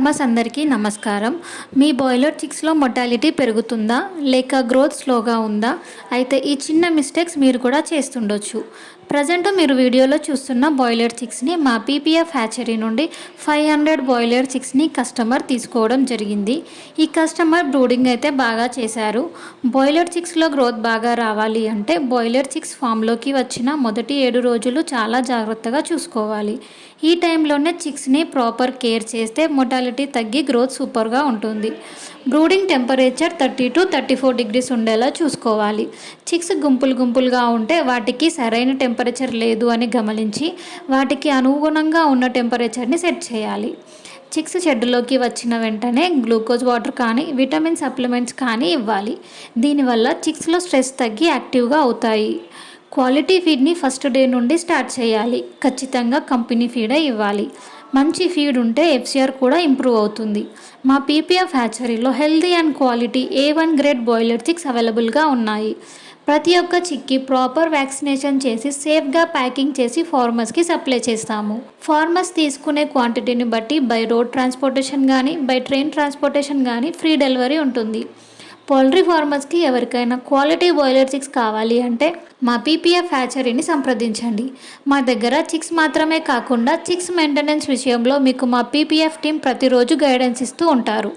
Farmers అందరికీ నమస్కారం. మీ boiler చిక్స్లో mortality పెరుగుతుందా లేక గ్రోత్ స్లోగా ఉందా? అయితే ఈ చిన్న మిస్టేక్స్ మీరు కూడా చేస్తుండొచ్చు. ప్రజెంట్ మీరు వీడియోలో చూస్తున్న బాయిలర్ చిక్స్ని మా పీపీఎఫ్ హ్యాచరీ నుండి 500 బాయిలర్ చిక్స్ని కస్టమర్ తీసుకోవడం జరిగింది. ఈ కస్టమర్ బ్రూడింగ్ అయితే బాగా చేశారు. బాయిలర్ చిక్స్లో గ్రోత్ బాగా రావాలి అంటే బాయిలర్ చిక్స్ ఫామ్లోకి వచ్చిన మొదటి 7 రోజులు చాలా జాగ్రత్తగా చూసుకోవాలి. ఈ టైంలోనే చిక్స్ని ప్రాపర్ కేర్ చేస్తే మొర్టాలిటీ తగ్గి గ్రోత్ సూపర్గా ఉంటుంది. బ్రూడింగ్ టెంపరేచర్ 30 to 34 degrees ఉండేలా చూసుకోవాలి. చిక్స్ గుంపులుగా ఉంటే వాటికి సరైన టెంపరేచర్ లేదు అని గమనించి వాటికి అనుగుణంగా ఉన్న టెంపరేచర్ని సెట్ చేయాలి. చిక్స్ షెడ్లోకి వచ్చిన వెంటనే గ్లూకోజ్ వాటర్ కానీ విటమిన్ సప్లిమెంట్స్ కానీ ఇవ్వాలి. దీనివల్ల చిక్స్లో స్ట్రెస్ తగ్గి యాక్టివ్గా అవుతాయి. క్వాలిటీ ఫీడ్ని ఫస్ట్ డే నుండి స్టార్ట్ చేయాలి. ఖచ్చితంగా కంపెనీ ఫీడే ఇవ్వాలి. మంచి ఫీడ్ ఉంటే ఎఫ్సిఆర్ కూడా ఇంప్రూవ్ అవుతుంది. మా పీపీఎఫ్ హ్యాచరీలో healthy and quality A1 grade broiler chicks అవైలబుల్గా ఉన్నాయి. ప్రతి ఒక్క చిక్కి ప్రాపర్ వ్యాక్సినేషన్ చేసి సేఫ్గా ప్యాకింగ్ చేసి ఫార్మర్స్కి సప్లై చేస్తాము. ఫార్మర్స్ తీసుకునే క్వాంటిటీని బట్టి బై రోడ్ ట్రాన్స్పోర్టేషన్ కానీ బై ట్రైన్ ట్రాన్స్పోర్టేషన్ కానీ ఫ్రీ డెలివరీ ఉంటుంది. పౌల్ట్రీ ఫార్మర్స్కి ఎవరికైనా క్వాలిటీ బాయిలర్ చిక్స్ కావాలి అంటే మా పీపీఎఫ్ హ్యాచరీని సంప్రదించండి. మా దగ్గర చిక్స్ మాత్రమే కాకుండా చిక్స్ మెయింటెనెన్స్ విషయంలో మీకు మా పీపీఎఫ్ టీం ప్రతిరోజు గైడెన్స్ ఇస్తూ ఉంటారు.